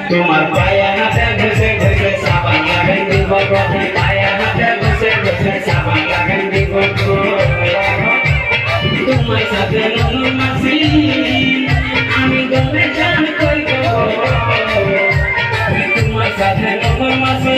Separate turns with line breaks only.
তোমার পায়া হাতে ঘষে ঘষে সাবান লাগাই দিব পায়া হাতে ঘষে ঘষে সাবান লাগাই দিব তোমার সাথে নুন মাসি আমি গলে জান কই গো তোমার সাথে নুন মাসি